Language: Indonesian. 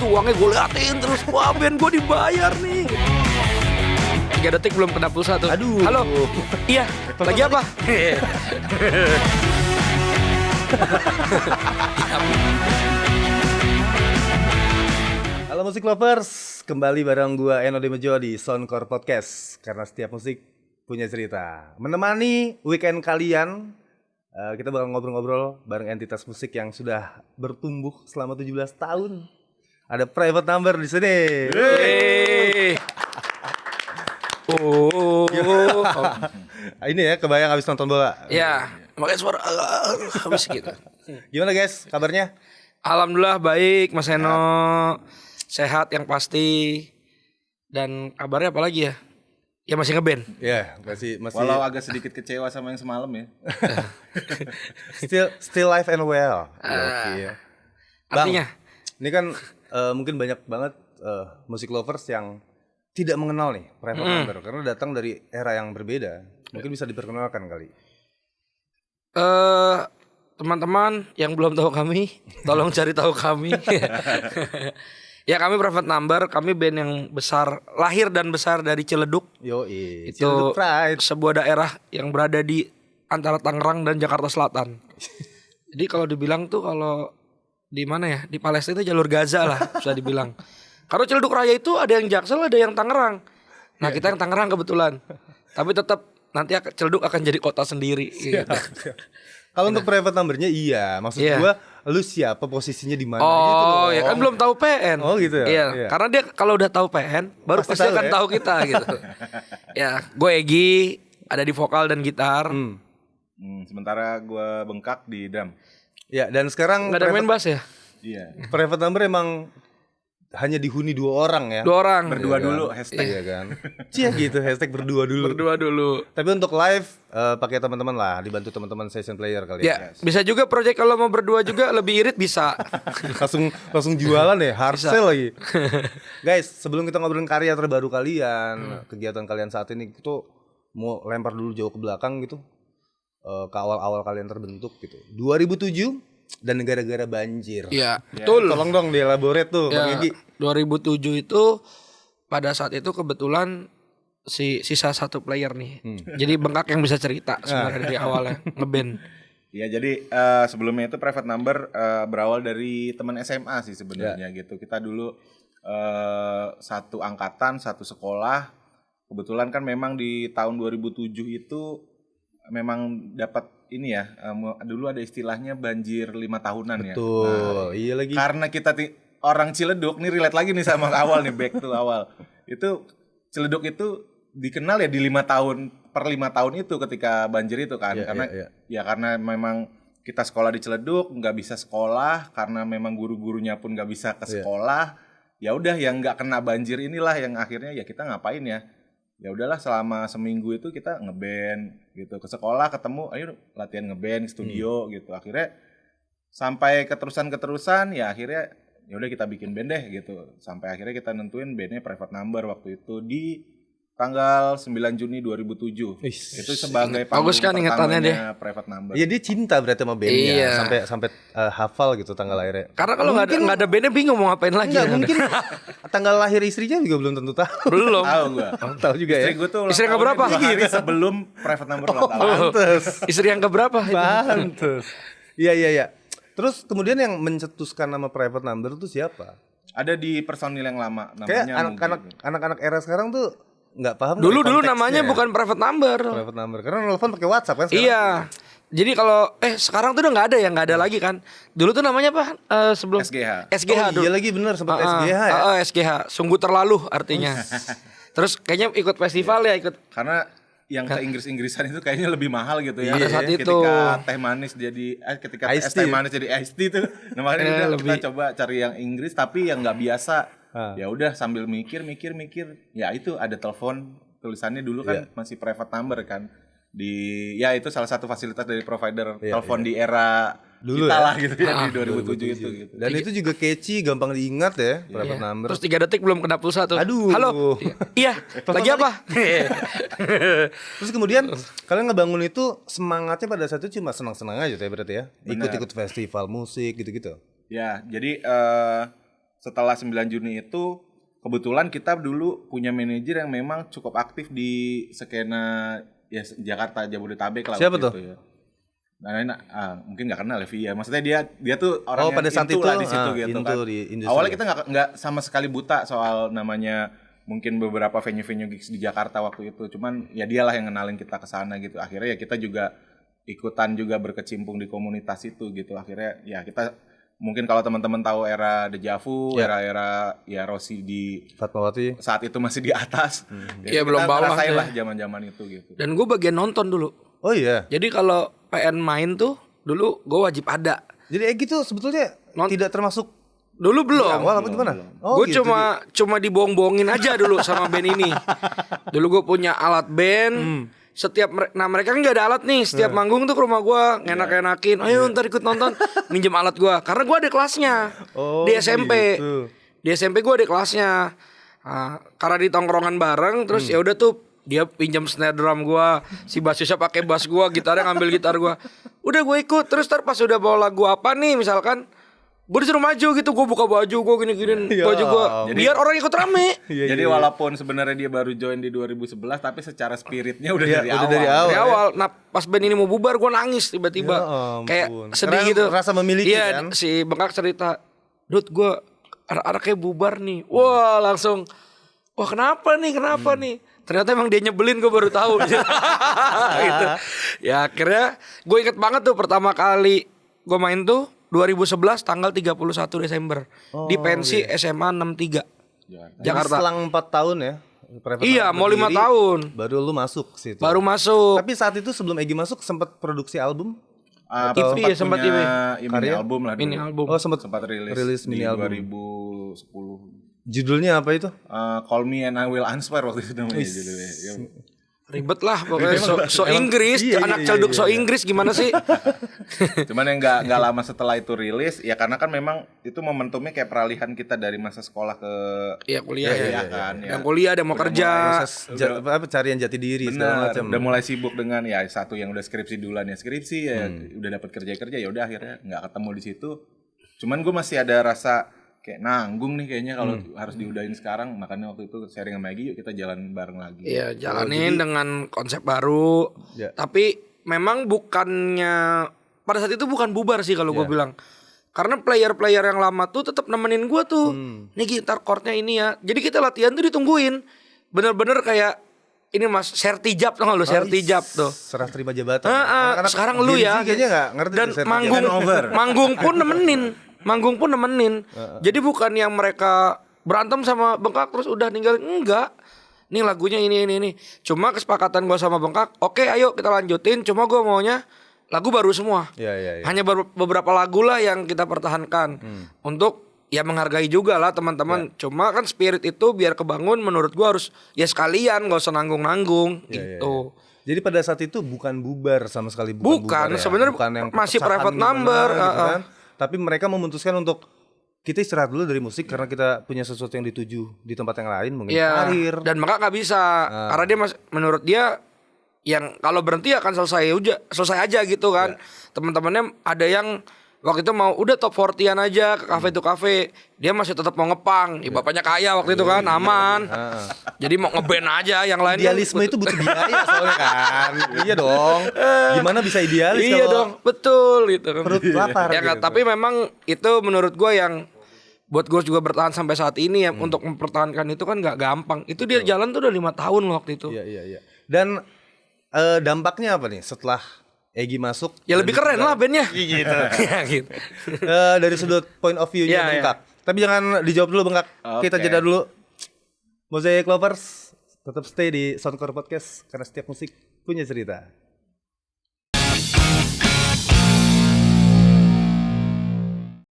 uangnya gue liatin terus, wah band gue dibayar nih. 3 detik belum kena pulsa tuh. Aduh. Halo. Iya, lagi apa? Halo musik lovers, kembali bareng gua Eno Dimejo di Soundcore Podcast. Karena setiap musik punya cerita. Menemani weekend kalian, kita bakal ngobrol-ngobrol bareng entitas musik yang sudah bertumbuh selama 17 tahun. Ada Private Number di sini. Hey. Ini ya, kebayang habis nonton bola. Ya, makanya suara habis gitu. Gimana guys, kabarnya? Alhamdulillah baik, Mas Eno. Sehat yang pasti. Dan kabarnya apa lagi ya? Ya masih ngeband. Ya, masih Walau agak sedikit kecewa sama yang semalam ya. still live and well. Oke, ya. Bang, Artinya? ini kan mungkin banyak banget musik lovers yang tidak mengenal nih Private Number karena datang dari era yang berbeda. Mungkin bisa diperkenalkan kali. Teman-teman yang belum tahu kami, tolong cari tahu kami. Ya kami Private Number, kami band yang besar, lahir dan besar dari Ciledug. Yoi, Itu Ciledug Pride. sebuah daerah yang berada di antara Tangerang dan Jakarta Selatan. Jadi kalau dibilang tuh kalau di mana ya? Di Palestina itu jalur Gaza lah bisa dibilang. Karena Ciledug Raya itu ada yang Jaksel, ada yang Tangerang. Nah kita yang Tangerang kebetulan. Tapi tetap nanti Ciledug akan jadi kota sendiri. Gitu. Kalau untuk Private Number-nya iya, maksud Iya. gua lu siapa posisinya di mana Oh gitu loh. ya kan belum tahu PN. Oh, gitu ya? Iya. Iya. Karena dia kalau udah tahu PN baru Pasti pasti tahu akan ya? tahu kita gitu. Ya, gue Egi ada di vokal dan gitar. Sementara gue bengkak di drum. Ya, dan sekarang Nggak ada main bass ya? Iya. Private Number emang hanya dihuni 2 orang ya. 2 orang. Berdua Iya kan? dulu hashtag. Iya kan. Cia gitu hashtag berdua dulu. Berdua dulu. Tapi untuk live pakai teman-teman lah, dibantu teman-teman session player kali Ya, bisa juga project kalau mau berdua juga lebih irit bisa. langsung jualan ya, hard sale lagi. Guys, sebelum kita ngobrolin karya terbaru kalian, kegiatan kalian saat ini, itu mau lempar dulu jauh ke belakang gitu. Ke awal-awal kalian terbentuk gitu. 2007 dan gara-gara banjir. Iya, betul. Tolong dong dielaborate tuh, Bang Ya, Egi. 2007 itu pada saat itu kebetulan sisa satu player nih. Jadi bengkak yang bisa cerita sebenarnya dari awalnya ngeband. Iya, jadi sebelumnya itu Private Number berawal dari teman SMA sih sebenarnya gitu. Kita dulu satu angkatan, satu sekolah. Kebetulan kan memang di tahun 2007 itu memang dapat ini ya, dulu ada istilahnya banjir 5 tahunan ya. Tuh, iya lagi. Karena kita orang Ciledug, nih relate lagi nih sama awal nih, back to awal. Itu Ciledug itu dikenal ya di 5 tahun, per 5 tahun itu ketika banjir itu kan. Iya, Karena iya. ya karena memang kita sekolah di Ciledug, nggak bisa sekolah, karena memang guru-gurunya pun nggak bisa ke sekolah. Ya udah yang nggak kena banjir inilah yang akhirnya ya kita ngapain ya. Ya udahlah selama seminggu itu kita ngeband gitu, ke sekolah ketemu ayo latihan ngeband studio gitu. Akhirnya sampai keterusan ya akhirnya ya udah kita bikin band deh gitu. Sampai akhirnya kita nentuin bandnya Private Number waktu itu di tanggal 9 Juni 2007. Itu sebagai panggung Bagus kan ingatannya pertamanya Private Number. Iya, dia cinta berarti sama bandnya. Iya. Sampai hafal gitu tanggal lahirnya. Karena kalau nggak ada bandnya bingung mau ngapain lagi. Enggak, ya. mungkin tanggal lahir istrinya juga belum tentu tahu. Belum. Tahu gua. Tahu juga ya. Istri gue tuh ulang Istri yang tahunnya keberapa? 2 hari sebelum Private Number ulang tahun. Pantes. Istri yang keberapa itu? Pantes. Iya. Terus kemudian yang mencetuskan nama Private Number itu siapa? Ada di personil yang lama Kayak namanya anak-anak era sekarang tuh nggak paham. Dulu konteksnya namanya ya. bukan Private Number. Private Number karena nelfon pakai WhatsApp kan sekarang. Iya. Jadi kalau sekarang tuh udah nggak ada lagi kan. Dulu tuh namanya apa? Sebelum SGH. SGH Oh, dulu. iya lagi bener sempat SGH ya. SGH, sungguh terlalu artinya. Terus kayaknya ikut festival ya, ikut. Karena yang ke Inggris-Inggrisan itu kayaknya lebih mahal gitu ya. Pada saat itu. Ketika teh manis jadi ketika Iced teh tea. manis jadi iced tea tuh. Nah, makanya lebih. kita coba cari yang Inggris tapi yang nggak biasa. Ya udah sambil mikir. Ya itu ada telepon tulisannya dulu kan masih Private Number kan. Ya itu salah satu fasilitas dari provider telepon di era Dulu kita ya? lah gitu ya di 2007 itu gitu. Dan itu juga catchy, gampang diingat ya, Private Number. Terus 3 detik belum kena pulsa tuh. Aduh. Halo. Iya, lagi apa? Terus kemudian kalian ngebangun itu semangatnya pada saat itu cuma senang-senang aja ya berarti ya? Ikut-ikut festival musik gitu-gitu. Ya, jadi setelah 9 Juni itu kebetulan kita dulu punya manajer yang memang cukup aktif di skena ya Jakarta Jabodetabek lah. Siapa waktu tuh? itu ya. Nah, mungkin nggak kenal ya. Maksudnya dia tuh orang yang pada saat into itu, lah di situ gitu into kan. di industri. Awalnya kita nggak sama sekali buta soal namanya mungkin beberapa venue-venue gigs di Jakarta waktu itu. Cuman ya dialah yang ngenalin kita ke sana gitu. Akhirnya ya kita juga ikutan juga berkecimpung di komunitas itu gitu. Akhirnya ya kita mungkin kalau teman-teman tahu era Dejavu, era-era ya Rossi di Fatmawati. saat itu masih di atas. Iya, Kita belum bawah ngerasain ya. lah zaman-zaman itu gitu. Dan gue bagian nonton dulu. Oh iya. Jadi kalau PN main tuh dulu gue wajib ada. Jadi Egy tuh sebetulnya tidak termasuk Dulu belum. awal apa gimana? Oh, Gue gitu. cuma dibohong-bohongin aja dulu sama band ini. Dulu gue punya alat band. Setiap mereka kan nggak ada alat nih. Setiap manggung tuh ke rumah gue ngenak-enakin. Ayo ntar ikut nonton. Minjem alat gue. Karena gue ada kelasnya Oh, di SMP. gitu. Di SMP gue ada kelasnya. Nah, karena di tongkrongan bareng. Terus ya udah tuh dia pinjam snare drum gue, si bassisnya pakai bass gue, gitarnya ngambil gitar gue. Udah gue ikut. Terus ntar pas udah bawa lagu apa nih misalkan, gue disuruh maju gitu, gue buka baju gue gini-giniin Ya baju gue, Jadi- biar orang ikut rame. Iya, Jadi walaupun sebenarnya dia baru join di 2011 tapi secara spiritnya udah Iya, dari udah awal. dari awal. Dari awal, nah pas band ini mau bubar gue nangis tiba-tiba, Ya ampun. kayak sedih Karena gitu. rasa memiliki iya, kan? si Bengkak cerita, Dut gue anak-anaknya bubar nih, wah langsung, wah kenapa nih? Ternyata emang dia nyebelin, gue baru tahu. Gitu. Ya akhirnya gue inget banget tuh pertama kali gue main tuh 2011 tanggal 31 Desember di pensi SMA 63 Jadi Jakarta. selang 4 tahun ya. Private Iya, House mau 5 berdiri, tahun. Baru lu masuk situ. Baru masuk. Tapi saat itu sebelum Egy masuk sempat produksi album? EP ya, sempat punya EP. mini album lah dulu. Mini album. Oh, sempat rilis mini di album. 2010. Judulnya apa itu? Call Me and I Will Answer waktu itu namanya judulnya. Ya. Ribet lah pokoknya so Inggris, iya, anak iya, celduk iya, so iya. Inggris gimana sih? Cuman yang nggak lama setelah itu rilis ya karena kan memang itu momentumnya kayak peralihan kita dari masa sekolah ke Iya kuliah ya. kan ya. Yang kuliah ada mau kerja. Proses apa carian jati diri segala Benar, macam. udah mulai sibuk dengan ya satu yang udah skripsi duluan ya skripsi ya udah dapat kerja ya udah akhirnya nggak ketemu di situ. Cuman gue masih ada rasa kayak nanggung nih kayaknya kalau harus diudahin sekarang, makanya waktu itu sharing sama Egy yuk kita jalan bareng lagi. Iya, jalanin dengan konsep baru. Ya. Tapi memang bukannya pada saat itu bukan bubar sih kalau gue bilang. Karena player-player yang lama tuh tetap nemenin gue tuh. Nih gitar chordnya ini ya. Jadi kita latihan tuh ditungguin. Bener-bener kayak ini Mas Sertijab tau gak lu? Sertijab tuh. Serah terima jabatan. Heeh, sekarang lu Gen Z ya. kayaknya nggak ngerti Dan tuh, manggung pun nemenin. Jadi bukan yang mereka berantem sama Bengkak terus udah ninggalin, enggak. Nih lagunya ini. Cuma kesepakatan gua sama Bengkak, oke ayo kita lanjutin. Cuma gua maunya lagu baru semua. Iya. Hanya beberapa lagu lah yang kita pertahankan untuk ya menghargai juga lah teman-teman. Cuma kan spirit itu biar kebangun menurut gua harus ya sekalian, gak usah nanggung-nanggung gitu. Jadi pada saat itu bukan bubar sama sekali, Bukan, bubar ya. sebenarnya Bukan yang masih perpecahan private number, gimana gitu kan. Tapi mereka memutuskan untuk kita istirahat dulu dari musik karena kita punya sesuatu yang dituju di tempat yang lain, mungkin Iya. karir. Dan maka nggak bisa karena dia menurut dia yang kalau berhenti akan selesai aja gitu kan. Teman-temannya ada yang waktu itu mau udah top 40-an aja ke kafe to kafe. Dia masih tetap mau ngepang. Ya, bapaknya kaya waktu itu kan, aman. Jadi mau ngeband aja yang lain. Idealisme kan, itu butuh biaya soalnya kan. Iya dong. Gimana bisa idealis iya kalau dong, betul gitu kan. perut lapar Ya nggak, gitu. tapi memang itu menurut gue yang buat gue juga bertahan sampai saat ini ya untuk mempertahankan itu kan nggak gampang. Itu dia jalan tuh udah 5 tahun loh waktu itu. Iya. Dan dampaknya apa nih setelah Egy masuk? Ya lebih keren lah bandnya. Gitu. Ya gitu. Dari sudut point of view-nya Iya, Bengkak. Tapi jangan dijawab dulu Bengkak. Kita Oke. jeda dulu. Mosaic Lovers tetap stay di Soundcore Podcast karena setiap musik punya cerita.